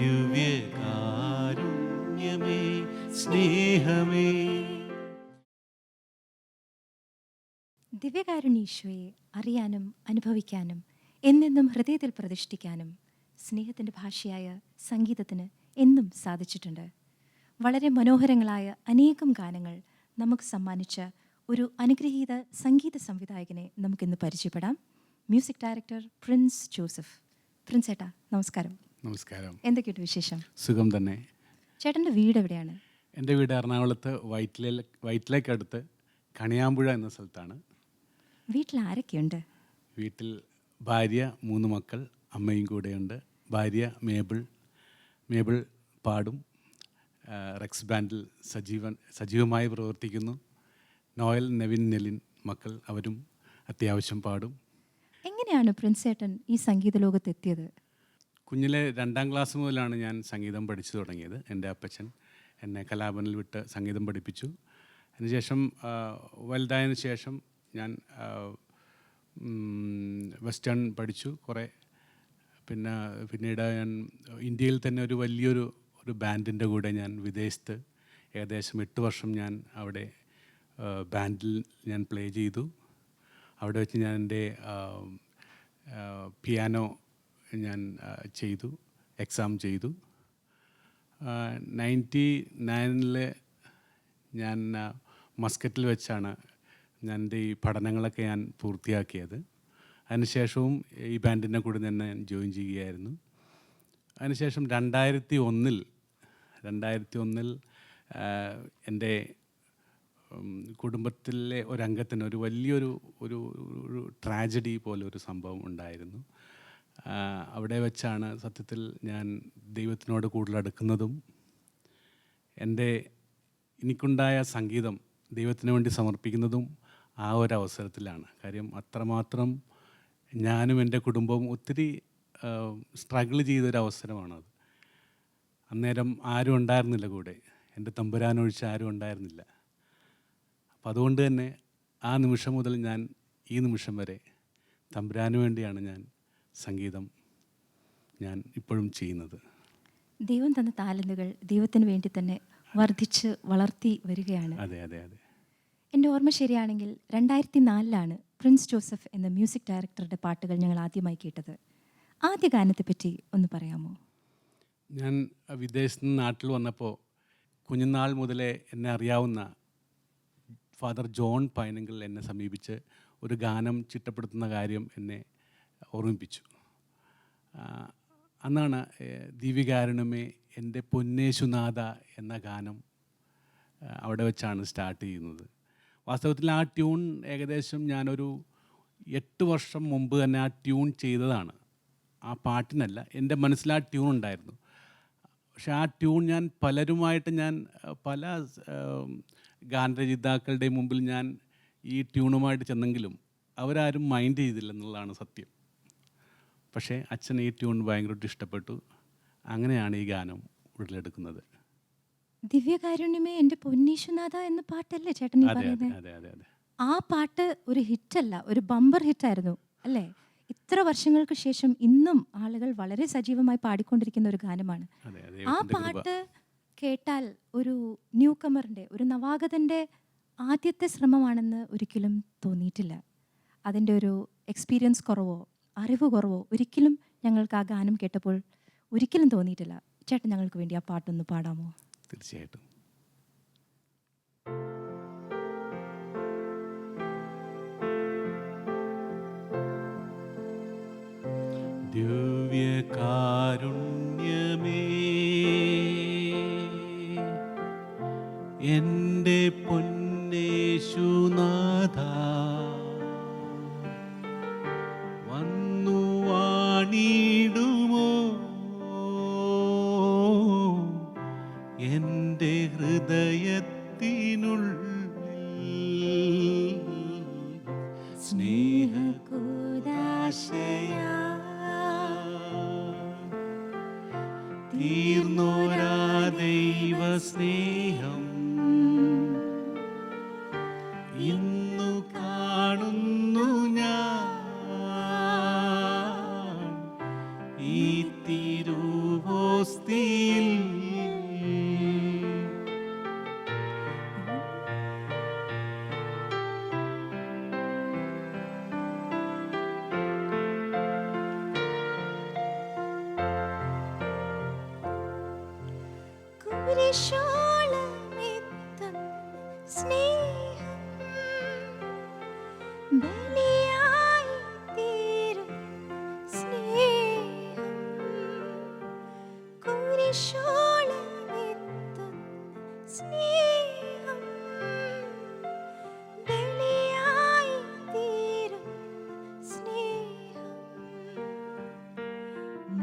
ദിവ്യകാരുണ്യമേ സ്നേഹമേ. ദിവ്യകാരുണ്യേശുവെ അറിയാനും അനുഭവിക്കാനും എന്നെന്നും ഹൃദയത്തിൽ പ്രതിഷ്ഠിക്കാനും സ്നേഹത്തിൻ്റെ ഭാഷയായ സംഗീതത്തിന് എന്നും സാധിച്ചിട്ടുണ്ട്. വളരെ മനോഹരങ്ങളായ അനേകം ഗാനങ്ങൾ നമുക്ക് സമ്മാനിച്ച ഒരു അനുഗ്രഹീത സംഗീത സംവിധായകനെ നമുക്കിന്ന് പരിചയപ്പെടാം. Music director Prince Joseph. Prince ചേട്ടാ നമസ്കാരം. നമസ്കാരം. എന്തൊക്കെയുണ്ട് വിശേഷം? സുഖം തന്നെ. ചേട്ടൻ്റെ വീട് എവിടെയാണ്? എൻ്റെ വീട് എറണാകുളത്ത് വൈറ്റിലേക്കടുത്ത് കണിയാമ്പുഴ എന്ന സ്ഥലത്താണ്. വീട്ടിൽ ആരൊക്കെയുണ്ട്? വീട്ടിൽ ഭാര്യ, 3 മക്കൾ, അമ്മയും കൂടെയുണ്ട്. ഭാര്യ മേബിൾ പാടും, റെക്സ് ബാൻഡിൽ സജീവമായി പ്രവർത്തിക്കുന്നു. നോയൽ, നെവിൻ, മക്കൾ അവരും അത്യാവശ്യം പാടും. എങ്ങനെയാണ് പ്രിൻസ് ചേട്ടൻ ഈ സംഗീത ലോകത്തെത്തിയത്? കുഞ്ഞിലെ 2ാം ക്ലാസ് മുതലാണ് ഞാൻ സംഗീതം പഠിച്ചു തുടങ്ങിയത്. എൻ്റെ അപ്പച്ചൻ എന്നെ കലാഭവനിൽ വിട്ട് സംഗീതം പഠിപ്പിച്ചു. അതിനുശേഷം വലുതായതിനു ശേഷം ഞാൻ വെസ്റ്റേൺ പഠിച്ചു കുറേ. പിന്നീട് ഞാൻ ഇന്ത്യയിൽ തന്നെ ഒരു വലിയൊരു ബാൻഡിൻ്റെ കൂടെ ഞാൻ വിദേശത്ത് ഏകദേശം 8 വർഷം ഞാൻ അവിടെ ബാൻഡിൽ ഞാൻ പ്ലേ ചെയ്തു. അവിടെ വെച്ച് ഞാൻ എൻ്റെ പിയാനോ ഞാൻ എക്സാം ചെയ്തു. 99 ഞാൻ മസ്കറ്റിൽ വെച്ചാണ് ഞാൻ എൻ്റെ ഈ പഠനങ്ങളൊക്കെ ഞാൻ പൂർത്തിയാക്കിയത്. അതിനുശേഷവും ഈ ബാൻഡിൻ്റെ കൂടെ തന്നെ ഞാൻ ജോയിൻ ചെയ്യുകയായിരുന്നു. അതിനുശേഷം 2001 എൻ്റെ കുടുംബത്തിലെ ഒരംഗത്തിന് ഒരു വലിയൊരു ട്രാജഡി പോലെ ഒരു സംഭവം ഉണ്ടായിരുന്നു. അവിടെ വെച്ചാണ് സത്യത്തിൽ ഞാൻ ദൈവത്തിനോട് കൂടുതൽ അടുക്കുന്നതും എനിക്കുണ്ടായ സംഗീതം ദൈവത്തിന് വേണ്ടി സമർപ്പിക്കുന്നതും ആ ഒരവസരത്തിലാണ്. കാര്യം അത്രമാത്രം ഞാനും എൻ്റെ കുടുംബവും ഒത്തിരി സ്ട്രഗിൾ ചെയ്തൊരവസരമാണത്. അന്നേരം ആരും ഉണ്ടായിരുന്നില്ല കൂടെ, എൻ്റെ തമ്പുരാനൊഴിച്ച് ആരും ഉണ്ടായിരുന്നില്ല. അപ്പം അതുകൊണ്ട് തന്നെ ആ നിമിഷം മുതൽ ഈ നിമിഷം വരെ തമ്പുരാന് വേണ്ടിയാണ് ഞാൻ സംഗീതം ഇപ്പോഴും ചെയ്യുന്നത്. ദൈവം തന്ന താലന്തുകൾ ദൈവത്തിന് വേണ്ടി തന്നെ വർദ്ധിച്ച് വളർത്തി വരികയാണ്. അതെ. എൻ്റെ ഓർമ്മ ശരിയാണെങ്കിൽ 2004 പ്രിൻസ് ജോസഫ് എന്ന മ്യൂസിക് ഡയറക്ടറുടെ പാട്ടുകൾ ഞങ്ങൾ ആദ്യമായി കേട്ടത്. ആദ്യ ഗാനത്തെപ്പറ്റി ഒന്ന് പറയാമോ? ഞാൻ വിദേശത്ത് നിന്ന് നാട്ടിൽ വന്നപ്പോൾ കുഞ്ഞുനാൾ മുതലേ എന്നെ അറിയാവുന്ന ഫാദർ ജോൺ പൈനങ്കിൽ എന്നെ സമീപിച്ച് ഒരു ഗാനം ചിട്ടപ്പെടുത്തുന്ന കാര്യം എന്നെ ഓർമ്മിപ്പിച്ചു. അന്നാണ് ദിവ്യകാരുണ്യമേ എൻ്റെ പൊന്നേശുനാഥ എന്ന ഗാനം അവിടെ വെച്ചാണ് സ്റ്റാർട്ട് ചെയ്യുന്നത്. വാസ്തവത്തിൽ ആ ട്യൂൺ ഏകദേശം ഞാനൊരു 8 വർഷം മുമ്പ് തന്നെ ആ ട്യൂൺ ചെയ്തതാണ്. ആ പാട്ടിനല്ല, എൻ്റെ മനസ്സിൽ ആ ട്യൂൺ ഉണ്ടായിരുന്നു. പക്ഷെ ആ ട്യൂൺ ഞാൻ പല ഗാനരചയിതാക്കളുടെ മുമ്പിൽ ഞാൻ ഈ ട്യൂണുമായിട്ട് ചെന്നെങ്കിലും അവരാരും മൈൻഡ് ചെയ്തില്ലെന്നുള്ളതാണ് സത്യം. പക്ഷേ അച്ഛൻ ഈ ട്യൂൺ ഭയങ്കരമായിട്ട് ഇഷ്ടപ്പെട്ടു. അങ്ങനെയാണ് ഈ ഗാനം ഉടലെടുക്കുന്നത്. ദിവ്യകാരുണ്യമേ എൻ്റെ പൊന്നീശുനാഥ എന്ന പാട്ടല്ലേ ചേട്ടൻ ഈ പറയുന്നത്? അതെ. ആ പാട്ട് ഒരു ഹിറ്റല്ല, ഒരു ബമ്പർ ഹിറ്റായിരുന്നു അല്ലേ? ഇത്ര വർഷങ്ങൾക്ക് ശേഷം ഇന്നും ആളുകൾ വളരെ സജീവമായി പാടിക്കൊണ്ടിരിക്കുന്ന ഒരു ഗാനമാണ്. ആ പാട്ട് കേട്ടാൽ ഒരു ന്യൂ കമറിൻ്റെ, ഒരു നവാഗതൻ്റെ ആദ്യത്തെ ശ്രമമാണെന്ന് ഒരിക്കലും തോന്നിയിട്ടില്ല. അതിൻ്റെ ഒരു എക്സ്പീരിയൻസ് കുറവോ അറിവ് കുറവോ ഒരിക്കലും ഞങ്ങൾക്ക് ആ ഗാനം കേട്ടപ്പോൾ ഒരിക്കലും തോന്നിയിട്ടില്ല. ചേട്ടൻ ഞങ്ങൾക്ക് വേണ്ടി ആ പാട്ടൊന്ന് പാടാമോ? തീർച്ചയായിട്ടും. ദിവ്യകാരുണ്യമേ എൻ്റെ പൊന്നേശുനാഥ, വന്നു വാണിടുമോ എൻ്റെ ഹൃദയത്തിനുള്ളിൽ സ്നേഹകൂദാശയാ തീർന്നോരാ ദൈവ സ്നേഹം ഇന്നു കാണുന്നു ഞാൻ ഈ തിരുവോസ്തിയിൽ കുരിശോളമെത്തുന്ന സ്നേഹം ബലിയായി തീരും സ്നേഹം. കുരിശോളമെത്തുന്ന സ്നേഹം ബലിയായി തീരും സ്നേഹം.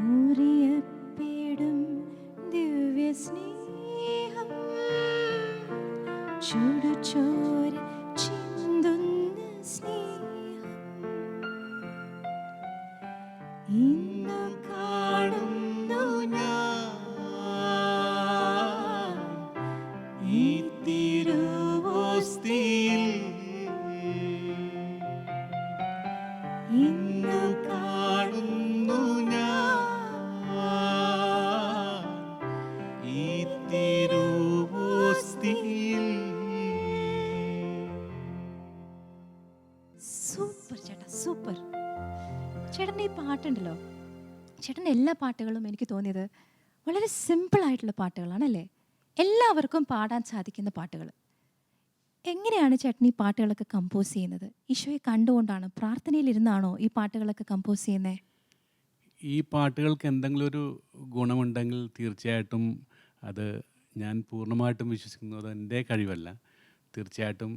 മുറിയപ്പെടും ദിവ്യ സ്നേഹം ചുടുചോര ചിന്തുന്ന സ്നേഹം ഇന്നു കാണുന്നു ഞാൻ ഈ തിരുവോസ്തിയിൽ. ഇന്നു കാണുന്നു ഞാൻ ഈ തിരുവോസ്തിയിൽ. സൂപ്പർ ചേട്ടാ, സൂപ്പർ. ചേട്ടൻ്റെ ഈ പാട്ടുണ്ടല്ലോ, ചേട്ടൻ്റെ എല്ലാ പാട്ടുകളും എനിക്ക് തോന്നിയത് വളരെ സിമ്പിളായിട്ടുള്ള പാട്ടുകളാണല്ലേ, എല്ലാവർക്കും പാടാൻ സാധിക്കുന്ന പാട്ടുകൾ. എങ്ങനെയാണ് ചേട്ടൻ ഈ പാട്ടുകളൊക്കെ കമ്പോസ് ചെയ്യുന്നത്? ഈശോയെ കണ്ടുകൊണ്ടാണോ, പ്രാർത്ഥനയിലിരുന്നാണോ ഈ പാട്ടുകളൊക്കെ കമ്പോസ് ചെയ്യുന്നത്? ഈ പാട്ടുകൾക്ക് എന്തെങ്കിലും ഒരു ഗുണമുണ്ടെങ്കിൽ തീർച്ചയായിട്ടും അത് ഞാൻ പൂർണ്ണമായിട്ടും വിശ്വസിക്കുന്നത് എൻ്റെ കഴിവല്ല, തീർച്ചയായിട്ടും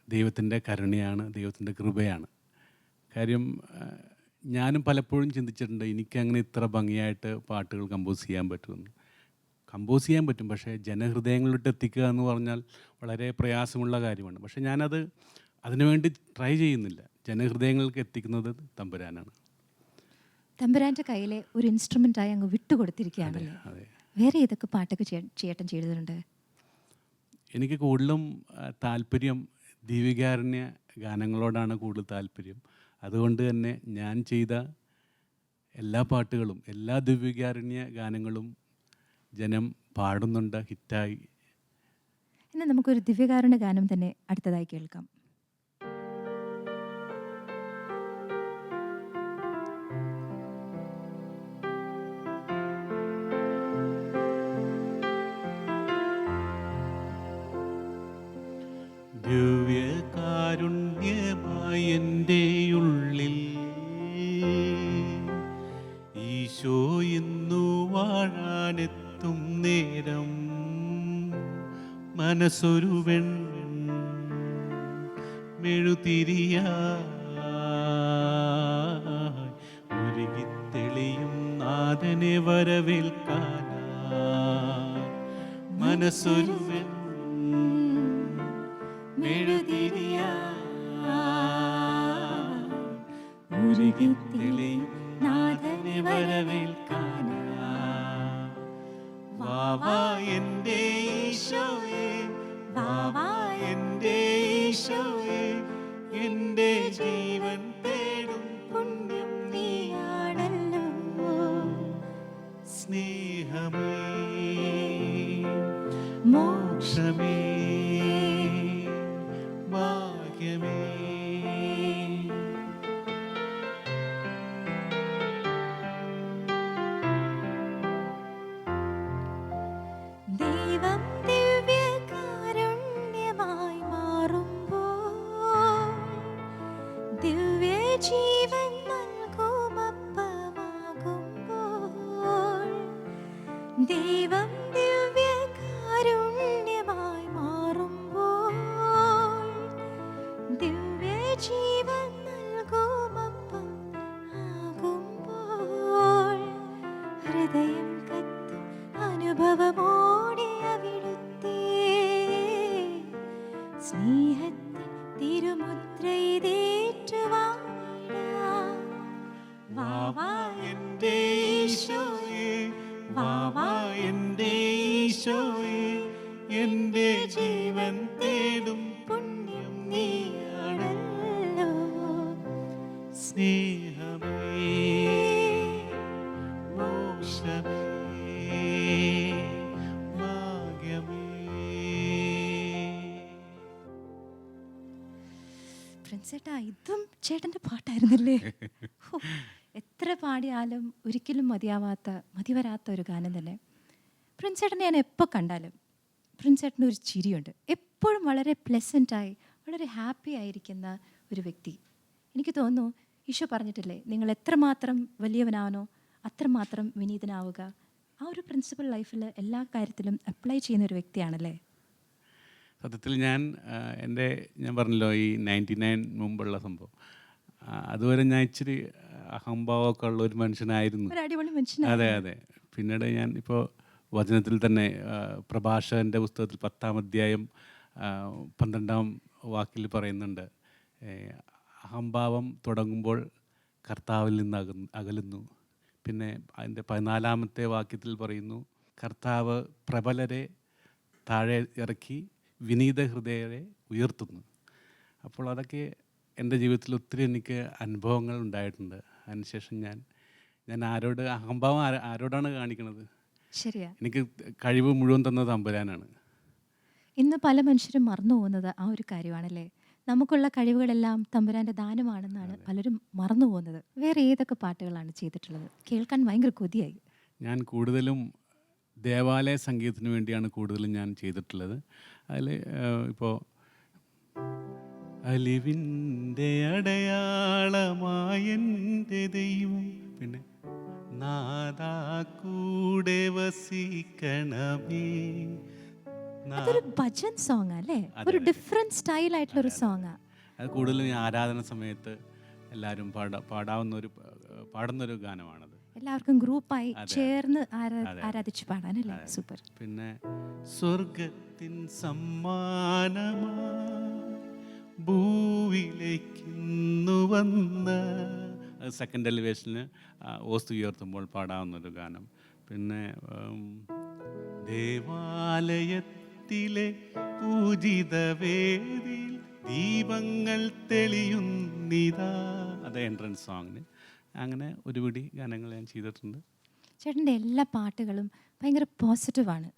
ദൈവത്തിൻ്റെ കരുണയാണ്, ദൈവത്തിൻ്റെ കൃപയാണ്. കാര്യം ഞാനും പലപ്പോഴും ചിന്തിച്ചിട്ടുണ്ട് എനിക്കങ്ങനെ ഇത്ര ഭംഗിയായിട്ട് പാട്ടുകൾ കമ്പോസ് ചെയ്യാൻ പറ്റുമെന്ന്. കമ്പോസ് ചെയ്യാൻ പറ്റും, പക്ഷേ ജനഹൃദയങ്ങളിലോട്ട് എത്തിക്കുക എന്ന് പറഞ്ഞാൽ വളരെ പ്രയാസമുള്ള കാര്യമാണ്. പക്ഷേ ഞാനത് അതിനുവേണ്ടി ട്രൈ ചെയ്യുന്നില്ല. ജനഹൃദയങ്ങൾക്ക് എത്തിക്കുന്നത് തമ്പുരാനാണ്. തമ്പുരാൻ്റെ കയ്യിലെ ഒരു ഇൻസ്ട്രുമെൻ്റായി അങ്ങ് വിട്ടുകൊടുത്തിരിക്കുകയാണല്ലേ. അതെ. വേറെ ഏതൊക്കെ പാട്ടൊക്കെ ചേട്ടൻ ചെയ്തിട്ടുണ്ട്? എനിക്ക് കൂടുതലും താല്പര്യം ദൈവികാരുണ്യ ഗാനങ്ങളോടാണ് കൂടുതൽ താല്പര്യം. അതുകൊണ്ട് തന്നെ ഞാൻ ചെയ്ത എല്ലാ പാട്ടുകളും, എല്ലാ ദിവ്യകാരുണ്യ ഗാനങ്ങളും ജനം പാടുന്നുണ്ട്, ഹിറ്റായി. എന്നാൽ നമുക്കൊരു ദിവ്യകാരുണ്യ ഗാനം തന്നെ അടുത്തതായി കേൾക്കാം. ദിവ്യകാരുണ്യമായി എൻ്റെ ഉള്ളിൽ ഈശോ ഇന്നു വാഴാനെത്തും നേരം മനസ്സൊരു മെഴുതിരിയായി ഉരുകിത്തെളിയും നാഥനെ വരവേൽക്കാനായി. മനസ്സൊരു ഉരുകിത്തെളിയും നാഥനെ വരവേൽക്കാനായി. വാവാ എൻ്റെ ഈശോയേ, വാവാ എൻ്റെ ഈശോയേ, എൻ്റെ ജീവൻ തേടും പുണ്യം നീയാണല്ലോ. സ്നേഹമേ, മോക്ഷമേ, ഭാഗ്യമേ. ദൈവം ദിവ്യകാരുണ്യമായി മാറുമ്പോൾ ദിവ്യജീവൻ നൽകുമപ്പമാകുമ്പോൾ, ദൈവം ദിവ്യകാരുണ്യമായി മാറുമ്പോൾ ദിവ്യജീവൻ നൽകുമപ്പം ആകുമ്പോൾ, ഹൃദയം കത്തും അനുഭവമോടെ അവിടുത്തെ സ്നേഹത്തിൻ തിരുമുദ്രയിതേറ്റുവാങ്ങിടാം. വാവാ എൻ്റെ ഈശോയേ, വാവാ എൻ്റെ ഈശോയേ, എൻ്റെ ജീവൻ തേടും പുണ്യം നീയാണല്ലോ. സ്നേഹമേ, മോക്ഷമേ, പ്രിൻസേട്ടാ, ഇതും ചേട്ടൻ്റെ പാട്ടായിരുന്നല്ലേ? ഹോ, എത്ര പാടിയാലും ഒരിക്കലും മതിവരാത്ത ഒരു ഗാനം തന്നെ. പ്രിൻസേട്ടനെ ഞാൻ എപ്പോൾ കണ്ടാലും പ്രിൻസേട്ടന് ഒരു ചിരിയുണ്ട്. എപ്പോഴും വളരെ പ്ലെസൻ്റായി വളരെ ഹാപ്പി ആയിരിക്കുന്ന ഒരു വ്യക്തി. എനിക്ക് തോന്നുന്നു ഈശോ പറഞ്ഞിട്ടില്ലേ, നിങ്ങൾ എത്രമാത്രം വലിയവനാണോ അത്രമാത്രം വിനീതനാവുക. ആ ഒരു പ്രിൻസിപ്പൽ ലൈഫിൽ എല്ലാ കാര്യത്തിലും അപ്ലൈ ചെയ്യുന്ന ഒരു വ്യക്തിയാണല്ലേ? സത്യത്തിൽ ഞാൻ പറഞ്ഞല്ലോ ഈ 99 മുമ്പുള്ള സംഭവം, അതുവരെ ഞാൻ ഇച്ചിരി അഹംഭാവമൊക്കെ ഉള്ള ഒരു മനുഷ്യനായിരുന്നു. ഒരു അടിപൊളി മനുഷ്യനാണ്. അതെ അതെ. പിന്നീട് ഞാൻ ഇപ്പോൾ വചനത്തിൽ തന്നെ പ്രഭാഷകൻ്റെ പുസ്തകത്തിൽ 10-ാം അധ്യായം 12-ാം വാക്കിൽ പറയുന്നുണ്ട്, അഹംഭാവം തുടങ്ങുമ്പോൾ കർത്താവിൽ നിന്ന് അകലുന്നു. പിന്നെ അതിൻ്റെ 14-ാമത്തെ വാക്യത്തിൽ പറയുന്നു, കർത്താവ് പ്രബലരെ താഴെ ഇറക്കി വിനീത ഹൃദയരെ ഉയർത്തുന്നു. അപ്പോൾ അതൊക്കെ എൻ്റെ ജീവിതത്തിൽ ഒത്തിരി എനിക്ക് അനുഭവങ്ങൾ ഉണ്ടായിട്ടുണ്ട്. അതിനുശേഷം ഞാൻ അഹംഭാവം ആരോടാണ് കാണിക്കുന്നത്? ശരിയാ. എനിക്ക് കഴിവ് മുഴുവൻ തന്നത് തമ്പുരാനാണ്. ഇന്ന് പല മനുഷ്യരും മറന്നു പോകുന്നത് ആ ഒരു കാര്യമാണല്ലേ? നമുക്കുള്ള കഴിവുകളെല്ലാം തമ്പുരാൻ്റെ ദാനമാണെന്നാണ് പലരും മറന്നു പോകുന്നത്. വേറെ ഏതൊക്കെ പാട്ടുകളാണ് ചെയ്തിട്ടുള്ളത്? കേൾക്കാൻ ഭയങ്കര കൊതിയായി. ഞാൻ കൂടുതലും ദേവാലയ സംഗീതത്തിന് വേണ്ടിയാണ് കൂടുതലും ഞാൻ ചെയ്തിട്ടുള്ളത്. അതിൽ ഇപ്പോൾ അലിവിൻ്റെ അടയാളമായെൻ്റെ ദൈവം, പിന്നെ നാദാ കൂടെ വസിക്കണമേ. അതൊരു ഭജൻ സോങ് അല്ലേ? ഒരു ഡിഫറെന്റ് സ്റ്റൈൽ ആയിട്ടുള്ള ഒരു സോങ്ങാ. അത് കൂടുതലും ആരാധന സമയത്ത് എല്ലാവരും പാടുന്നൊരു ഗാനമാണത്. എല്ലാവർക്കും ഗ്രൂപ്പായി ചേർന്ന് ആരാധിച്ച് പാടാനല്ലേ? സൂപ്പർ. പിന്നെ സ്വർഗത്തിൻ സമ്മാനമാ ഭൂവിലേക്കിന്നു വന്ന, അത് സെക്കൻഡ് എലിവേഷന് ഓസ്തു ഉയർത്തുമ്പോൾ പാടാവുന്നൊരു ഗാനം. പിന്നെ ദേവാലയത്തിലെ പൂജിത വേദിയിൽ ദീപങ്ങൾ തെളിയുന്നിതാ, അത് എൻട്രൻസ് സോങ്ങിന്. അങ്ങനെ ഒരുപിടി ഗാനങ്ങൾ ഞാൻ ചെയ്തിട്ടുണ്ട്. ചേട്ടൻ്റെ എല്ലാ പാട്ടുകളും ഭയങ്കര പോസിറ്റീവാണ്.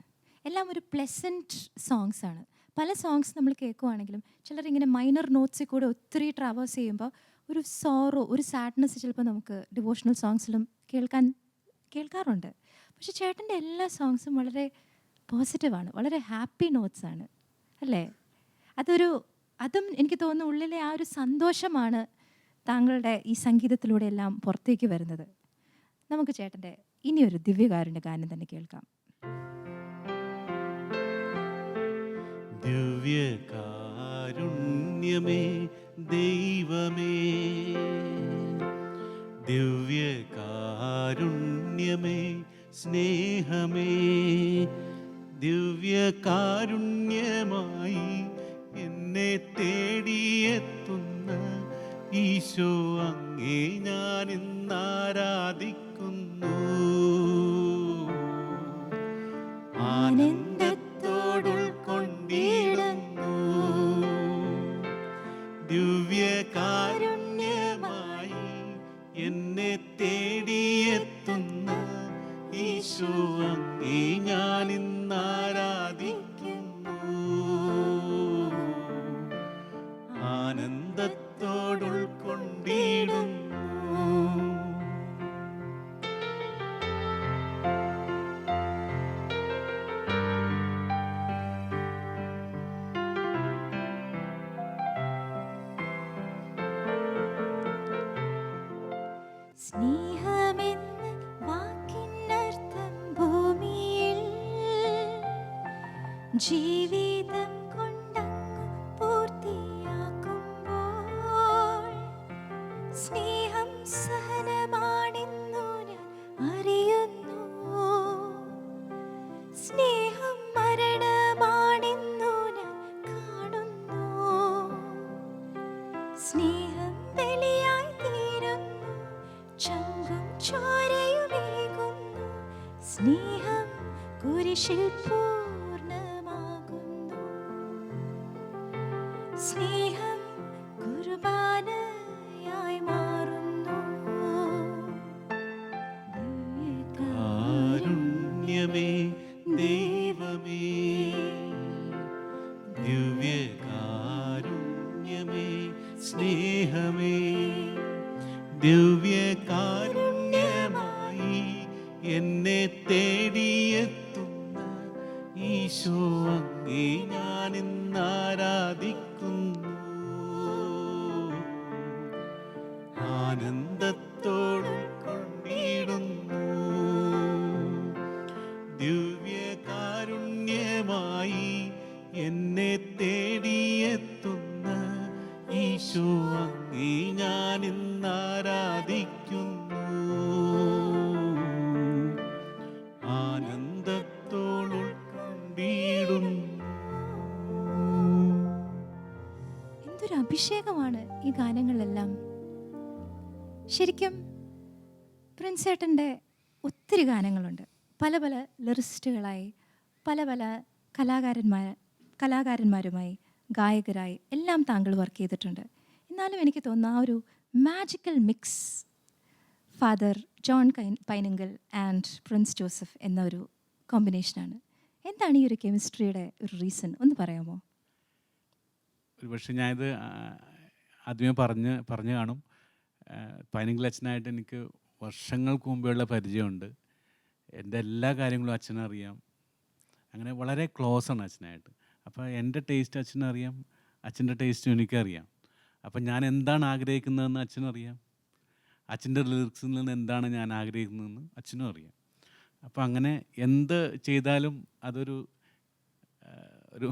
എല്ലാം ഒരു പ്ലെസൻറ്റ് സോങ്സ് ആണ്. പല സോങ്സ് നമ്മൾ കേൾക്കുവാണെങ്കിലും ചിലരിങ്ങനെ മൈനർ നോട്ട്സിൽ കൂടെ ഒത്തിരി ട്രാവേഴ്സ് ചെയ്യുമ്പോൾ ഒരു സോറോ, ഒരു സാഡ്നെസ് ചിലപ്പോൾ നമുക്ക് ഡിവോഷണൽ സോങ്സിലും കേൾക്കാറുണ്ട്. പക്ഷെ ചേട്ടൻ്റെ എല്ലാ സോങ്സും വളരെ പോസിറ്റീവാണ്, വളരെ ഹാപ്പി നോട്ട്സാണ് അല്ലേ? അതും എനിക്ക് തോന്നുന്നു ഉള്ളിലെ ആ ഒരു സന്തോഷമാണ് താങ്കളുടെ ഈ സംഗീതത്തിലൂടെ എല്ലാം പുറത്തേക്ക് വരുന്നത്. നമുക്ക് ചേട്ടൻ്റെ ഇനിയൊരു ദിവ്യകാരുണ്യ ഗാനം തന്നെ കേൾക്കാം. ദിവ്യകാരുണ്യമേ ദൈവമേ, ദിവ്യകാരുണ്യമേ സ്നേഹമേ, ദിവ്യകാരുണ്യമായി എന്നെ തേടിയെത്തുന്ന ഈശോ അങ്ങേ ഞാൻ ഇന്നാരാധിക്കുന്നു. ആനന്ദത്തോടുൾക്കൊണ്ടിടുന്നു ദിവ്യകാരുണ്യമായി എന്നെ തേടിയെത്തുന്ന ഈശോ അങ്ങേ ഞാൻ ഇന്നാരാധിക്കുന്നു. ആനന്ദത്തോടുൾക്കൊണ്ടിടുന്നു. സ്നേഹമെന്ന വാക്കിനർത്ഥം ഭൂമിയിൽ ജീവിതം കൊണ്ടങ്ങു പൂർത്തിയാക്കുമ്പോൾ സ്നേഹം സഹനമാണെന്നു ഞാൻ അറിയുന്നു. സ്നേഹം മരണമാണെന്നു ഞാൻ കാണുന്നു. സ്നേഹം ബലിയായി തീരുന്നു, ചങ്കും ചോരയുമേകുന്നു. സ്നേഹം കുരിശിൽ പൂർണ്ണമാകുന്നു. സ്നേഹം കുർബാനയായി മാറുന്നു. കാരുണ്യമേ ദൈവമേ, ദിവ്യകാരുണ്യമേ സ്നേഹമേ, എന്നെ തേടിയെത്തുന്ന ഈശോ അങ്ങേ ഞാൻ ഇന്ന് ആരാധിക്കുന്നു. ആനന്ദത്തോടും കൊണ്ടിടുന്നു. ദിവ്യകാരുണ്യമായി എന്നെ തേടിയെത്തുന്ന ഈശോ അങ്ങേ ഞാൻ ഇന്ന് ആരാധിക്കുന്നു. ആനന്ദത്തോടും കൊണ്ടിടുന്നു. എന്തൊരു അഭിഷേകമാണ് ഈ ഗാനങ്ങളിലെല്ലാം. ശരിക്കും പ്രിൻസേട്ടൻ്റെ ഒത്തിരി ഗാനങ്ങളുണ്ട്. പല പല ലിറിസ്റ്റുകളായി പല പല കലാകാരന്മാരുമായി ഗായകരായി എല്ലാം താങ്കൾ വർക്ക് ചെയ്തിട്ടുണ്ട്. എന്നാലും എനിക്ക് തോന്നുന്നു ആ ഒരു magical mix Father John Painingal and Prince Joseph എന്ന ഒരു കോമ്പിനേഷനാണ്. എന്താണ് ഈ ഒരു കെമിസ്ട്രിയുടെ ഒരു റീസൺ ഒന്ന് പറയാമോ? ഒരു പക്ഷേ ഞാനിത് ആദ്യമേ പറഞ്ഞു കാണും. പൈനിങ്കൽ അച്ഛനായിട്ട് എനിക്ക് വർഷങ്ങൾക്ക് മുമ്പേയുള്ള പരിചയമുണ്ട്. എൻ്റെ എല്ലാ കാര്യങ്ങളും അച്ഛനറിയാം. അങ്ങനെ വളരെ ക്ലോസാണ് അച്ഛനായിട്ട്. അപ്പോൾ എൻ്റെ ടേസ്റ്റ് അച്ഛനറിയാം, അച്ഛൻ്റെ ടേസ്റ്റും എനിക്കറിയാം. അപ്പം ഞാൻ എന്താണ് ആഗ്രഹിക്കുന്നതെന്ന് അച്ഛനറിയാം, അച്ഛൻ്റെ ലിറിക്സിൽ നിന്ന് എന്താണ് ഞാൻ ആഗ്രഹിക്കുന്നതെന്ന് അച്ഛനും അറിയാം. അപ്പം അങ്ങനെ എന്ത് ചെയ്താലും അതൊരു ഒരു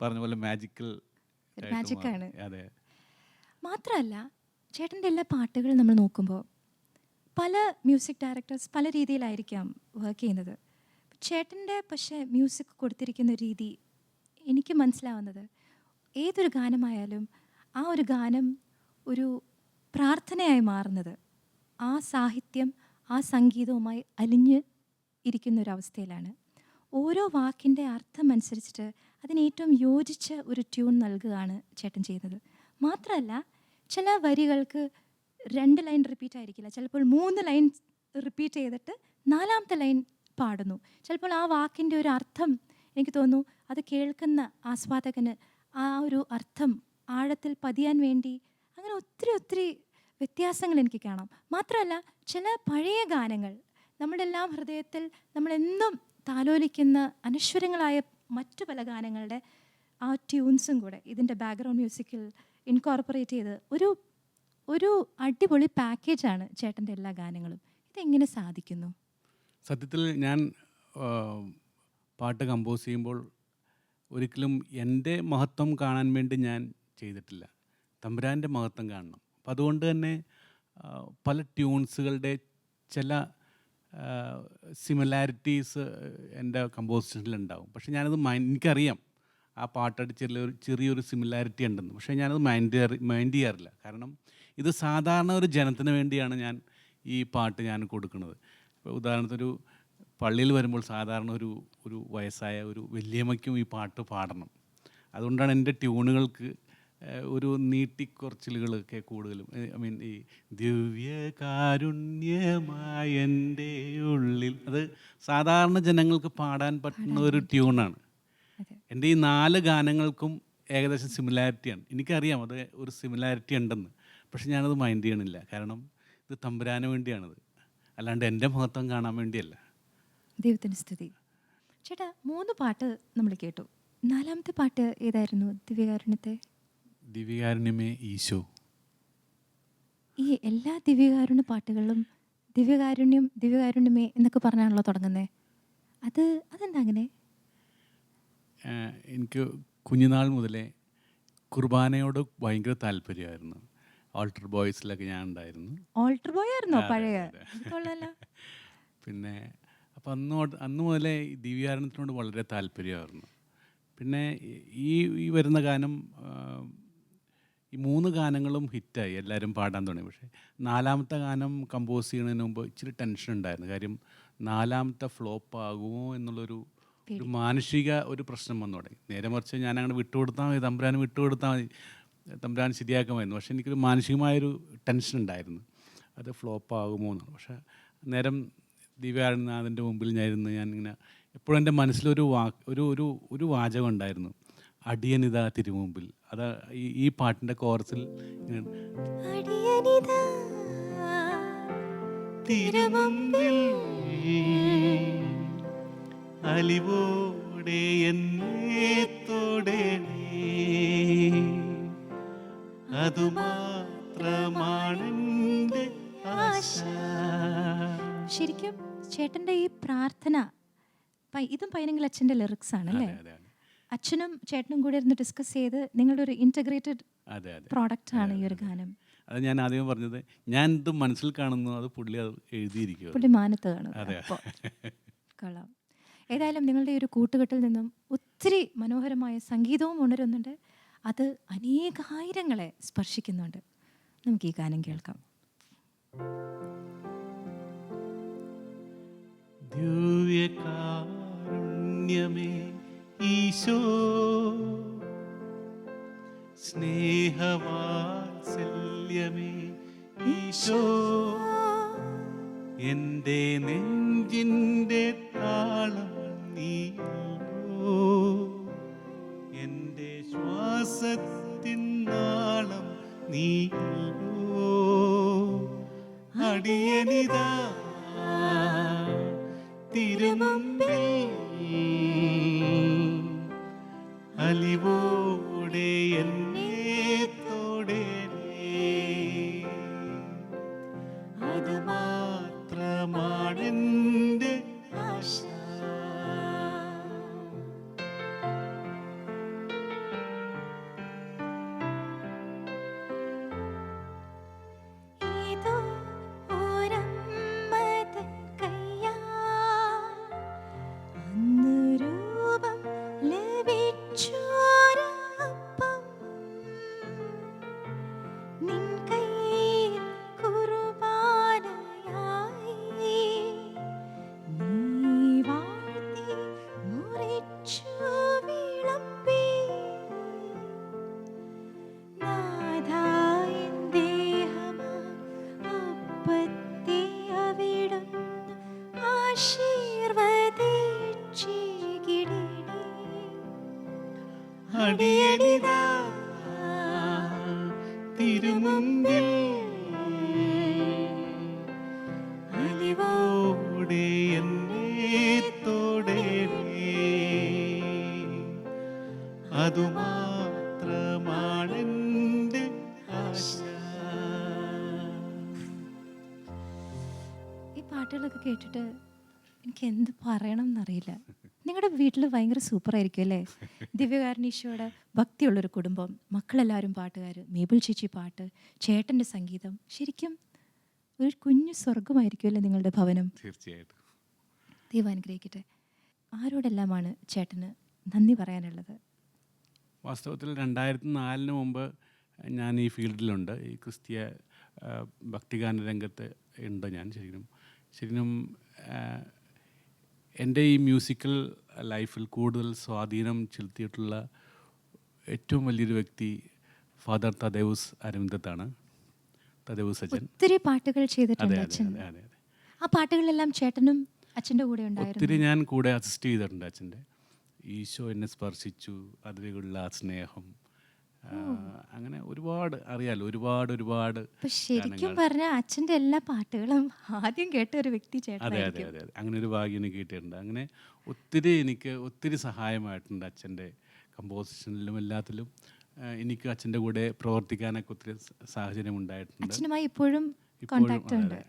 പറഞ്ഞ പോലെ മാജിക്കാണ്. അതെ. മാത്രമല്ല ചേട്ടൻ്റെ എല്ലാ പാട്ടുകളും നമ്മൾ നോക്കുമ്പോൾ പല മ്യൂസിക് ഡയറക്ടേഴ്സ് പല രീതിയിലായിരിക്കാം വർക്ക് ചെയ്യുന്നത്. ചേട്ടൻ്റെ പക്ഷേ മ്യൂസിക് കൊടുത്തിരിക്കുന്ന രീതി എനിക്ക് മനസ്സിലാവുന്നത്, ഏതൊരു ഗാനമായാലും ആ ഒരു ഗാനം ഒരു പ്രാർത്ഥനയായി മാറുന്നത് ആ സാഹിത്യം ആ സംഗീതവുമായി അലിഞ്ഞ് ഇരിക്കുന്ന ഒരവസ്ഥയിലാണ്. ഓരോ വാക്കിൻ്റെ അർത്ഥം അനുസരിച്ചിട്ട് അതിന് ഏറ്റവും യോജിച്ച ഒരു ട്യൂൺ നൽകുകയാണ് ചേട്ടൻ ചെയ്യുന്നത്. മാത്രമല്ല ചില വരികൾക്ക് 2 ലൈൻ റിപ്പീറ്റ് ആയിരിക്കില്ല, ചിലപ്പോൾ 3 ലൈൻ റിപ്പീറ്റ് ചെയ്തിട്ട് 4ാമത്തെ ലൈൻ പാടുന്നു. ചിലപ്പോൾ ആ വാക്കിൻ്റെ ഒരു അർത്ഥം എനിക്ക് തോന്നുന്നു അത് കേൾക്കുന്ന ആസ്വാദകന് ആ ഒരു അർത്ഥം ആഴത്തിൽ പതിയാൻ വേണ്ടി അങ്ങനെ ഒത്തിരി വ്യത്യാസങ്ങൾ എനിക്ക് കാണാം. മാത്രമല്ല ചില പഴയ ഗാനങ്ങൾ നമ്മുടെ എല്ലാം ഹൃദയത്തിൽ നമ്മളെന്നും താലോലിക്കുന്ന അനശ്വരങ്ങളായ മറ്റു പല ഗാനങ്ങളുടെ ആ ട്യൂൺസും കൂടെ ഇതിൻ്റെ ബാക്ക്ഗ്രൗണ്ട് മ്യൂസിക്കിൽ ഇൻകോർപ്പറേറ്റ് ചെയ്ത് ഒരു അടിപൊളി പാക്കേജാണ് ചേട്ടൻ്റെ എല്ലാ ഗാനങ്ങളും. ഇതെങ്ങനെ സാധിക്കുന്നു? സത്യത്തിൽ ഞാൻ പാട്ട് കമ്പോസ് ചെയ്യുമ്പോൾ ഒരിക്കലും എൻ്റെ മഹത്വം കാണാൻ വേണ്ടി ഞാൻ ചെയ്തിട്ടില്ല, തമ്പുരാൻ്റെ മഹത്വം കാണണം. അപ്പം അതുകൊണ്ട് തന്നെ പല ട്യൂൺസുകളുടെ ചില സിമിലാരിറ്റീസ് എൻ്റെ കമ്പോസിഷനിലുണ്ടാവും. പക്ഷേ ഞാനത് എനിക്കറിയാം ആ പാട്ടായിട്ട് ചെറിയൊരു സിമിലാരിറ്റി ഉണ്ടെന്ന്. പക്ഷേ ഞാനത് മൈൻഡ് ചെയ്യാറില്ല. കാരണം ഇത് സാധാരണ ഒരു ജനത്തിന് വേണ്ടിയാണ് ഞാൻ ഈ പാട്ട് ഞാൻ കൊടുക്കുന്നത്. ഇപ്പോൾ ഉദാഹരണത്തിനൊരു പള്ളിയിൽ വരുമ്പോൾ സാധാരണ ഒരു വയസ്സായ ഒരു വല്യമ്മയ്ക്കും ഈ പാട്ട് പാടണം. അതുകൊണ്ടാണ് എൻ്റെ ട്യൂണുകൾക്ക് ഒരു നീട്ടിക്കുറച്ചിലുകളൊക്കെ കൂടുതലും. ഈ ദിവ്യകാരുണ്യമായ എൻ്റെ ഉള്ളിൽ, അത് സാധാരണ ജനങ്ങൾക്ക് പാടാൻ പറ്റുന്ന ഒരു ട്യൂണാണ്. എൻ്റെ ഈ 4 ഗാനങ്ങൾക്കും ഏകദേശം സിമിലാരിറ്റിയാണ്. എനിക്കറിയാം അത് ഒരു സിമിലാരിറ്റി ഉണ്ടെന്ന്, പക്ഷെ ഞാനത് മൈൻഡ് ചെയ്യണില്ല. കാരണം ഇത് തമ്പുരാന് വേണ്ടിയാണത്, അല്ലാണ്ട് എൻ്റെ മഹത്വം കാണാൻ വേണ്ടിയല്ല. ദൈവത്തിന് സ്തുതി. ചേട്ടാ 3 പാട്ട് നമ്മൾ കേട്ടു. 4ാമത്തെ പാട്ട് ഏതായിരുന്നു? ദിവ്യകാരുണ്യമേ ഈശോ. ഈ എല്ലാ ദിവ്യകാരുണ്യ പാട്ടുകളിലും ദിവ്യകാരുണ്യമേ എന്നൊക്കെ പറഞ്ഞാണല്ലോ തുടങ്ങുന്നത്. അതെന്താ അങ്ങനെ? എനിക്ക് കുഞ്ഞുനാൾ മുതലേ കുർബാനയോട് ഭയങ്കര താല്പര്യമായിരുന്നു. ഓൾട്ടർ ബോയ്സിലൊക്കെ ഞാൻ ഉണ്ടായിരുന്നു. ഓൾട്ടർ ബോയ് ആയിരുന്നോ പഴയ? പിന്നെ അപ്പം അന്ന് മുതലേ ദിവ്യകാരുണ്യത്തിനോട് വളരെ താല്പര്യമായിരുന്നു. പിന്നെ ഈ വരുന്ന ഗാനം, ഈ 3 ഗാനങ്ങളും ഹിറ്റായി, എല്ലാവരും പാടാൻ തുടങ്ങി. പക്ഷേ 4ാമത്തെ ഗാനം കമ്പോസ് ചെയ്യുന്നതിന് മുമ്പ് ഇച്ചിരി ടെൻഷൻ ഉണ്ടായിരുന്നു. കാര്യം 4ാമത്തെ ഫ്ലോപ്പ് ആകുമോ എന്നുള്ളൊരു മാനുഷിക ഒരു പ്രശ്നം വന്നു തുടങ്ങി. നേരെ മറിച്ച് ഞാൻ അങ്ങനെ വിട്ടുകൊടുത്താൽ മതി, തമ്പുരാന് വിട്ടുകൊടുത്താൽ മതി, തമ്പുരാൻ ശരിയാക്കുമായിരുന്നു. പക്ഷേ എനിക്കൊരു മാനസികമായൊരു ടെൻഷൻ ഉണ്ടായിരുന്നു, അത് ഫ്ലോപ്പ് ആകുമോ എന്നാണ്. പക്ഷേ നേരം ദിവ്യകാരുണ്യനാഥൻ്റെ മുമ്പിൽ ഞാനിങ്ങനെ എപ്പോഴും എൻ്റെ മനസ്സിലൊരു ഒരു വാചകം ഉണ്ടായിരുന്നു, അടിയനിതാ തിരുമുമ്പിൽ. അത് ഈ പാട്ടിൻ്റെ കോറസിൽ തിരുമുമ്പിൽ അലിവോടെ എന്നെ തൊടണേ, അതുമാത്രമാണെൻ്റെ ആശ. ശരിക്കും ചേട്ടൻ്റെ ഈ പ്രാർത്ഥന ഇതും പൈനങ്കിൽ അച്ഛൻ്റെ ലിറിക്സ് ആണ് അല്ലേ? അച്ഛനും ചേട്ടനും കൂടെ ഇരുന്ന് ഡിസ്കസ് ചെയ്ത് നിങ്ങളുടെ ഒരു ഇൻറ്റഗ്രേറ്റഡ് പ്രോഡക്റ്റ് ആണ് ഈ ഒരു ഗാനം. അത് ഞാൻ ആദ്യം പറഞ്ഞത്, ഞാൻ ഇത് മനസ്സിൽ കാണുന്നു, അത് പുള്ളി അത് എഴുതിയിരിക്കും, പുള്ളി മാനത്ത് കാണും. കൊള്ളാം. ഏതായാലും നിങ്ങളുടെ ഈ ഒരു കൂട്ടുകെട്ടിൽ നിന്നും ഒത്തിരി മനോഹരമായ സംഗീതവും ഉണരുന്നുണ്ട്, അത് അനേകായിരങ്ങളെ സ്പർശിക്കുന്നുണ്ട്. നമുക്ക് ഈ ഗാനം കേൾക്കാം. ദിവ്യകാരുണ്യമേ ഈശോ, സ്നേഹവാത്സല്യമേ ഈശോ, എൻ്റെ നെഞ്ചിൻ്റെ താളം നീയോ, എൻ്റെ ശ്വാസത്തിൻ നാളം നീയോ, അടിയനിതാ തിരുമുമ്പിൽ അലിവോടെ എന്നെ തൊടണേ, അതുമാത്രമാണെൻ്റെ ആശ. അടിയനിതാ തിരുമുമ്പിൽ അലിവോടെ എന്നെ തൊടണേ, അതുമാത്രമാണെൻ്റെ ആശ. ഈ പാട്ടുകളൊക്കെ കേട്ടിട്ട് എനിക്ക് എന്ത് പറയണം എന്നറിയില്ല. നിങ്ങളുടെ വീട്ടിൽ ഭയങ്കര സൂപ്പറായിരിക്കും അല്ലേ? ദിവ്യകാരുണ്യേശോയുടെ ഭക്തിയുള്ളൊരു കുടുംബം, മക്കളെല്ലാവരും പാട്ടുകാർ, മേബിൾ ചേച്ചി പാട്ട്, ചേട്ടൻ്റെ സംഗീതം, ശരിക്കും ഒരു കുഞ്ഞു സ്വർഗമായിരിക്കും അല്ലേ നിങ്ങളുടെ ഭവനം? തീർച്ചയായിട്ടും. ദൈവം അനുഗ്രഹിക്കട്ടെ. ആരോടെല്ലാമാണ് ചേട്ടന് നന്ദി പറയാനുള്ളത്? വാസ്തവത്തിൽ 2004 മുമ്പ് ഞാൻ ഈ ഫീൽഡിലുണ്ട്, ഈ ക്രിസ്തീയ ഭക്തിഗാന രംഗത്ത് ഉണ്ട് ഞാൻ. ശരിക്കും എൻ്റെ ഈ മ്യൂസിക്കൽ ലൈഫിൽ കൂടുതൽ സ്വാധീനം ചെലുത്തിയിട്ടുള്ള ഏറ്റവും വലിയൊരു വ്യക്തി ഫാദർ തദേവുസ് അരവിന്ദത്താണ്. തദേവുസ് അച്ഛൻ ഒത്തിരി പാട്ടുകൾ ചെയ്തിട്ടുണ്ട് അച്ഛൻ. ആ പാട്ടുകളെല്ലാം ചേട്ടനും അച്ഛൻ്റെ കൂടെ ഉണ്ടായിരുന്നു. ഒത്തിരി ഞാൻ കൂടെ അസിസ്റ്റ് ചെയ്തിട്ടുണ്ട് അച്ഛൻ്റെ. ഈശോ എന്നെ സ്പർശിച്ചു, അതിലുള്ള ആ സ്നേഹം, അങ്ങനെ ഒരുപാട് അറിയാലോ, ഒരുപാട്. ശരിക്കും പറഞ്ഞാൽ അച്ഛൻ്റെ എല്ലാ പാട്ടുകളും ആദ്യം കേട്ട ഒരു വ്യക്തി ചേട്ടൻ. അതെ. അങ്ങനെ ഒരു ഭാഗ്യം എനിക്ക് കിട്ടിയിട്ടുണ്ട്. അങ്ങനെ എനിക്ക് ഒത്തിരി സഹായമായിട്ടുണ്ട് അച്ഛൻ്റെ കമ്പോസിഷനിലും എല്ലാത്തിലും. എനിക്ക് അച്ഛൻ്റെ കൂടെ പ്രവർത്തിക്കാനൊക്കെ ഒത്തിരി സാഹചര്യം ഉണ്ടായിട്ടുണ്ട്. അച്ഛനുമായി ഇപ്പോഴും കോണ്ടാക്ട് ഉണ്ട്.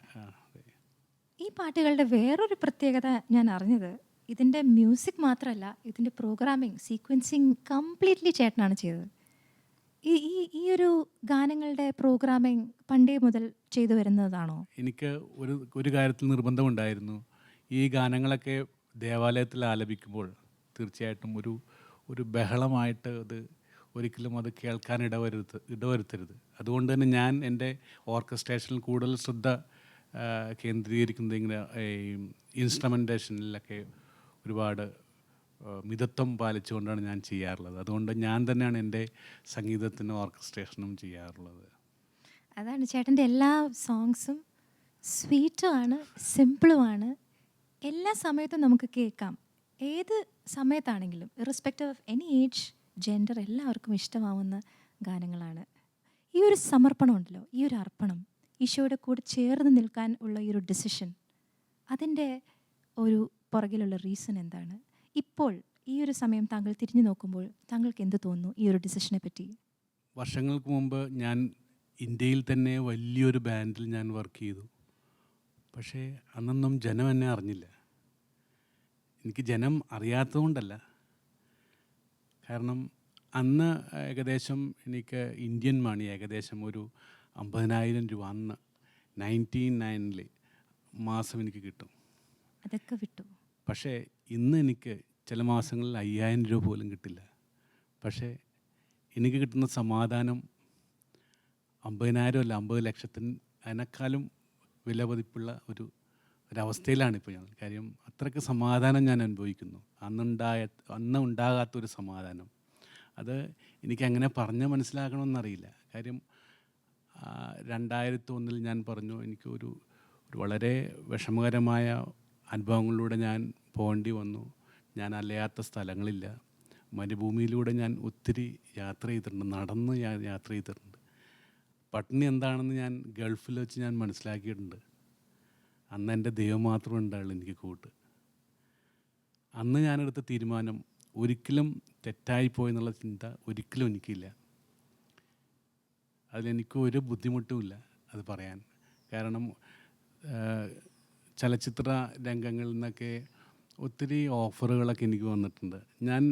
ഈ പാട്ടുകളുടെ വേറൊരു പ്രത്യേകത ഞാൻ അറിഞ്ഞത്, ഇതിൻ്റെ മ്യൂസിക് മാത്രമല്ല, ഇതിൻ്റെ പ്രോഗ്രാമിംഗ്, സീക്വൻസിങ് കംപ്ലീറ്റ്ലി ചേട്ടനാണ് ചെയ്തത്. ഈ ഒരു ഗാനങ്ങളുടെ പ്രോഗ്രാമിംഗ് പണ്ടേ മുതൽ ചെയ്തു വരുന്നതാണോ? എനിക്ക് ഒരു കാര്യത്തിൽ നിർബന്ധമുണ്ടായിരുന്നു. ഈ ഗാനങ്ങളൊക്കെ ദേവാലയത്തിൽ ആലപിക്കുമ്പോൾ തീർച്ചയായിട്ടും ഒരു ബഹളമായിട്ട് ഒരിക്കലും അത് കേൾക്കാൻ ഇടവരുത്തരുത്. അതുകൊണ്ട് തന്നെ ഞാൻ എൻ്റെ ഓർക്കസ്ട്രേഷനിൽ കൂടുതൽ ശ്രദ്ധ കേന്ദ്രീകരിക്കുന്നത് ഇങ്ങനെ ഇൻസ്ട്രുമെൻറ്റേഷനിലൊക്കെ ഒരുപാട് മിതത്വം പാലിച്ചുകൊണ്ടാണ് ഞാൻ ചെയ്യാറുള്ളത്. അതുകൊണ്ട് ഞാൻ തന്നെയാണ് എൻ്റെ സംഗീതത്തിനും ഓർക്കസ്ട്രേഷനും ചെയ്യാറുള്ളത്. അതാണ് ചേട്ടൻ്റെ എല്ലാ സോങ്സും സ്വീറ്റുമാണ്, സിമ്പിളുമാണ്, എല്ലാ സമയത്തും നമുക്ക് കേൾക്കാം, ഏത് സമയത്താണെങ്കിലും, irrespective of any age, gender, എല്ലാവർക്കും ഇഷ്ടമാവുന്ന ഗാനങ്ങളാണ്. ഈ ഒരു സമർപ്പണം ഉണ്ടല്ലോ, ഈ ഒരു അർപ്പണം ഈശോയുടെ കൂടെ ചേർന്ന് നിൽക്കാൻ ഉള്ള ഈ ഒരു ഡിസിഷൻ, അതിൻ്റെ ഒരു പുറകിലുള്ള റീസൺ എന്താണ്? ഇപ്പോൾ ഈ ഒരു സമയം താങ്കൾ തിരിഞ്ഞു നോക്കുമ്പോൾ താങ്കൾക്ക് എന്ത് തോന്നുന്നു ഈ ഒരു ഡിസിഷനെ പറ്റി? വർഷങ്ങൾക്ക് മുമ്പ് ഞാൻ ഇന്ത്യയിൽ തന്നെ വലിയൊരു ബാൻഡിൽ ഞാൻ വർക്ക് ചെയ്തു. പക്ഷേ അന്നൊന്നും ജനം എന്നെ അറിഞ്ഞില്ല. എനിക്ക് ജനം അറിയാത്തതുകൊണ്ടല്ല, കാരണം അന്ന് ഏകദേശം എനിക്ക് ഇന്ത്യൻ മണി ഏകദേശം ഒരു 50,000 രൂപ അന്ന് 99 മാസം എനിക്ക് കിട്ടും. അതൊക്കെ വിട്ടു. പക്ഷേ ഇന്ന് എനിക്ക് ചില മാസങ്ങളിൽ 5,000 രൂപ പോലും കിട്ടില്ല. പക്ഷേ എനിക്ക് കിട്ടുന്ന സമാധാനം 50,000 അല്ല, 50 ലക്ഷത്തിന് അതിനേക്കാളും വിലപതിപ്പുള്ള ഒരവസ്ഥയിലാണിപ്പോൾ ഞാൻ. കാര്യം അത്രയ്ക്ക് സമാധാനം ഞാൻ അനുഭവിക്കുന്നു. അന്ന് ഉണ്ടാകാത്തൊരു സമാധാനം. അത് എനിക്കങ്ങനെ പറഞ്ഞ് മനസ്സിലാക്കണമെന്നറിയില്ല. കാര്യം 2001 ഞാൻ പറഞ്ഞു, എനിക്ക് ഒരു വളരെ വിഷമകരമായ അനുഭവങ്ങളിലൂടെ ഞാൻ പോകേണ്ടി വന്നു. ഞാൻ അറിയാത്ത സ്ഥലങ്ങളില്ല. മരുഭൂമിയിലൂടെ ഞാൻ ഒത്തിരി യാത്ര ചെയ്തിട്ടുണ്ട്, നടന്ന് യാത്ര ചെയ്തിട്ടുണ്ട്. പട്ടിണി എന്താണെന്ന് ഞാൻ ഗൾഫിൽ വെച്ച് ഞാൻ മനസ്സിലാക്കിയിട്ടുണ്ട്. അന്ന് എൻ്റെ ദൈവം മാത്രം ഉണ്ടാവുള്ളൂ എനിക്ക് കൂട്ട്. അന്ന് ഞാനെടുത്ത തീരുമാനം ഒരിക്കലും തെറ്റായിപ്പോയെന്നുള്ള ചിന്ത ഒരിക്കലും എനിക്കില്ല. അതിലെനിക്ക് ഒരു ബുദ്ധിമുട്ടുമില്ല അത് പറയാൻ. കാരണം ചലച്ചിത്ര രംഗങ്ങളിൽ നിന്നൊക്കെ ഒത്തിരി ഓഫറുകളൊക്കെ എനിക്ക് വന്നിട്ടുണ്ട്. ഞാൻ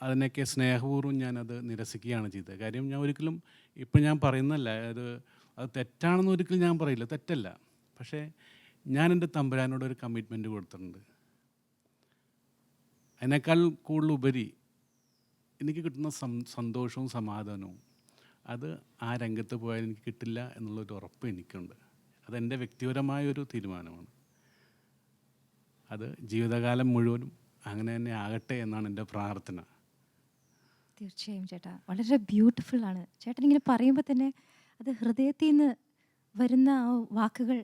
അതിനൊക്കെ സ്നേഹപൂർവ്വം ഞാനത് നിരസിക്കുകയാണ് ചെയ്തത്. കാര്യം ഞാൻ ഒരിക്കലും ഇപ്പം ഞാൻ പറയുന്നല്ല, അത് തെറ്റാണെന്ന് ഒരിക്കലും ഞാൻ പറയില്ല, തെറ്റല്ല. പക്ഷേ ഞാൻ എൻ്റെ തമ്പുരാനോട് ഒരു കമ്മിറ്റ്മെൻറ്റ് കൊടുത്തിട്ടുണ്ട്. അതിനേക്കാൾ കൂടുതലുപരി എനിക്ക് കിട്ടുന്ന സന്തോഷവും സമാധാനവും അത് ആ രംഗത്ത് പോയാൽ എനിക്ക് കിട്ടില്ല എന്നുള്ളൊരു ഉറപ്പ് എനിക്കുണ്ട്. അതെൻ്റെ വ്യക്തിപരമായൊരു തീരുമാനമാണ്. അത് ജീവിതകാലം മുഴുവനും അങ്ങനെ തന്നെ ആകട്ടെ എന്നാണ് എൻ്റെ പ്രാർത്ഥന. തീർച്ചയായും ചേട്ടാ, വളരെ ബ്യൂട്ടിഫുൾ ആണ്. ചേട്ടൻ ഇങ്ങനെ പറയുമ്പോൾ തന്നെ അത് ഹൃദയത്തിൽ നിന്ന് വരുന്ന ആ വാക്കുകൾ,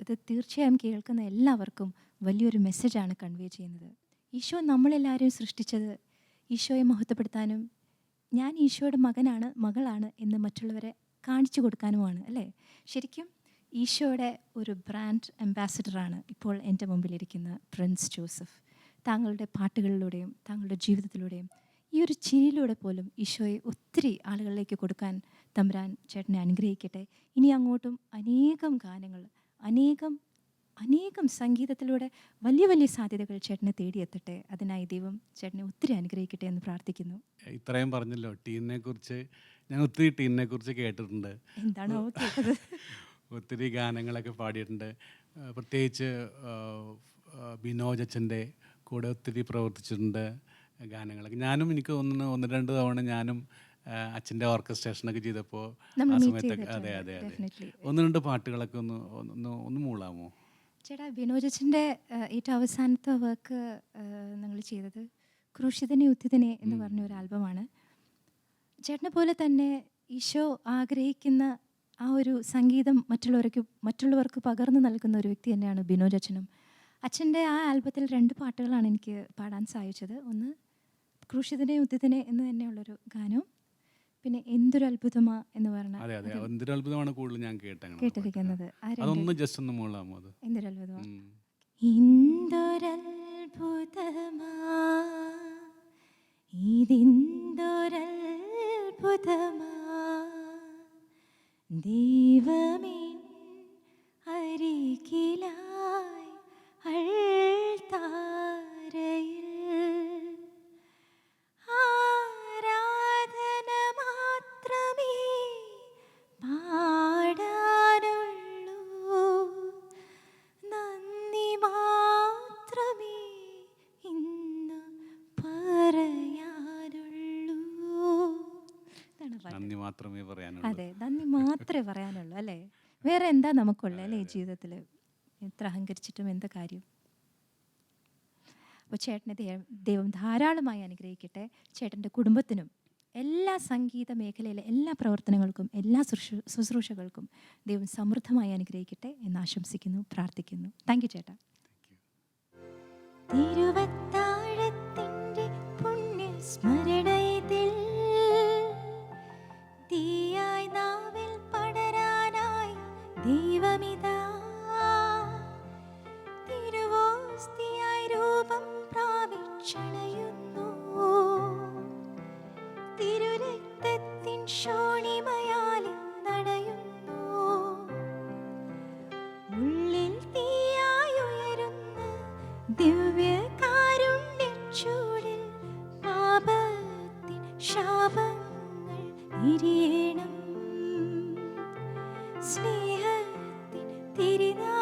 ഇത് തീർച്ചയായും കേൾക്കുന്ന എല്ലാവർക്കും വലിയൊരു മെസ്സേജാണ് കൺവേ ചെയ്യുന്നത്. ഈശോ നമ്മളെല്ലാവരെയും സൃഷ്ടിച്ചത് ഈശോയെ മഹത്വപ്പെടുത്താനും ഞാൻ ഈശോയുടെ മകനാണ്, മകളാണ് എന്ന് മറ്റുള്ളവരെ കാണിച്ചു കൊടുക്കാനുമാണ്, അല്ലേ? ശരിക്കും ഈശോയുടെ ഒരു ബ്രാൻഡ് അംബാസിഡറാണ് ഇപ്പോൾ എൻ്റെ മുമ്പിലിരിക്കുന്ന പ്രിൻസ് ജോസഫ്. താങ്കളുടെ പാട്ടുകളിലൂടെയും താങ്കളുടെ ജീവിതത്തിലൂടെയും ഈ ഒരു ചിരിയിലൂടെ പോലും ഈശോയെ ഒത്തിരി ആളുകളിലേക്ക് കൊടുക്കാൻ തമ്പുരാൻ ചേട്ടനെ അനുഗ്രഹിക്കട്ടെ. ഇനി അങ്ങോട്ടും അനേകം ഗാനങ്ങൾ, അനേകം സംഗീതത്തിലൂടെ വലിയ വലിയ സാധ്യതകൾ ചേട്ടനെ തേടിയെത്തട്ടെ. അതിനായി ദൈവം ചേട്ടനെ ഒത്തിരി അനുഗ്രഹിക്കട്ടെ എന്ന് പ്രാർത്ഥിക്കുന്നു. ഇത്രയും പറഞ്ഞല്ലോ ടീനിനെ കുറിച്ച്. ഞാൻ ഒത്തിരി ടീനിനെ കുറിച്ച് കേട്ടിട്ടുണ്ട്. എന്താണോ കേട്ടത്? ഒത്തിരി ഗാനങ്ങളൊക്കെ പാടിയിട്ടുണ്ട്. പ്രത്യേകിച്ച് ബിനോജച്ചൻ്റെ കൂടെ ഒത്തിരി പ്രവർത്തിച്ചിട്ടുണ്ട് ഗാനങ്ങളൊക്കെ. ഞാനും എനിക്ക് തോന്നുന്നു 1-2 തവണ ഞാനും അച്ഛൻ്റെ ഓർക്കസ്ട്രേഷനൊക്കെ ചെയ്തപ്പോൾ ആ സമയത്തൊക്കെ അതെ 1-2 പാട്ടുകളൊക്കെ ഒന്ന് മൂളാമോ ചേട്ടാ? ബിനോജച്ചൻ്റെ ഏറ്റവും അവസാനത്തെ വർക്ക് ഞങ്ങൾ ചെയ്തത് ക്രൂശിതനെ ഉത്തിതനെ എന്ന് പറഞ്ഞ ഒരു ആൽബമാണ്. ചേട്ടനെ പോലെ തന്നെ ഈശോ ആഗ്രഹിക്കുന്ന ആ ഒരു സംഗീതം മറ്റുള്ളവർക്ക് പകർന്നു നൽകുന്ന ഒരു വ്യക്തി തന്നെയാണ് ബിനോജച്ചനും. അച്ഛൻ്റെ ആ ആൽബത്തിൽ 2 പാട്ടുകളാണ് എനിക്ക് പാടാൻ സാധിച്ചത്. ഒന്ന് ക്രൂശിതനെ ഉദ്ദിതനെ എന്ന് തന്നെയുള്ളൊരു ഗാനവും, പിന്നെ എന്തൊരു അത്ഭുതമാ എന്ന് പറഞ്ഞ എന്തൊരു അത്ഭുതമാണ് കൂടുതൽ ഞാൻ കേട്ടിരിക്കുന്നത്. അതൊന്ന് ജസ്റ്റ് ഒന്ന് മൂളാമോ? അത് എന്തൊരു അത്ഭുതമാ, എന്തൊരത്ഭുതമാ ഇതിന്തൊരത്ഭുതമാ ദൈവമേ അരികിലായി അൾത്താരയിൽ ആരാധന മാത്രമേ പാടാനുള്ളൂ, നന്ദി മാത്രമേ ഇന്ന് പറയാനുള്ളൂ. നന്ദി മാത്രമേ പറയാനുള്ളൂ. അതെ, നന്ദി മാത്രമേ പറയാനുള്ളൂ, അല്ലേ? വേറെ എന്താ നമുക്കുള്ളത്, അല്ലേ? ജീവിതത്തിൽ എത്ര അഹങ്കരിച്ചിട്ടും എന്താ കാര്യം? അപ്പോൾ ചേട്ടനെ ദൈവം ധാരാളമായി അനുഗ്രഹിക്കട്ടെ. ചേട്ടൻ്റെ കുടുംബത്തിനും എല്ലാ സംഗീത മേഖലയിലെ എല്ലാ പ്രവർത്തനങ്ങൾക്കും എല്ലാ ശുശ്രൂഷകൾക്കും ദൈവം സമൃദ്ധമായി അനുഗ്രഹിക്കട്ടെ എന്ന് ആശംസിക്കുന്നു, പ്രാർത്ഥിക്കുന്നു. താങ്ക് യു ചേട്ടാ. തിരുവത്താഴത്തിൻ്റെ പുണ്യസ്മരണയിൽ തീയായി നാവിൽ പടരാൻ സമയമിതാ തിരുവോസ്തിയായി രൂപം പ്രാപിച്ചണയുന്നു. തിരുരക്തത്തിൻ ശോണിമയാൽ നടയുന്നു. ഉള്ളിൽ തീയായുയരുന്ന ദിവ്യകാരുണ്യച്ചൂടിൽ പാപത്തിൻ ശാപങ്ങൾ എരിയണം. സ്നേഹത്തിൻ തിരിനാ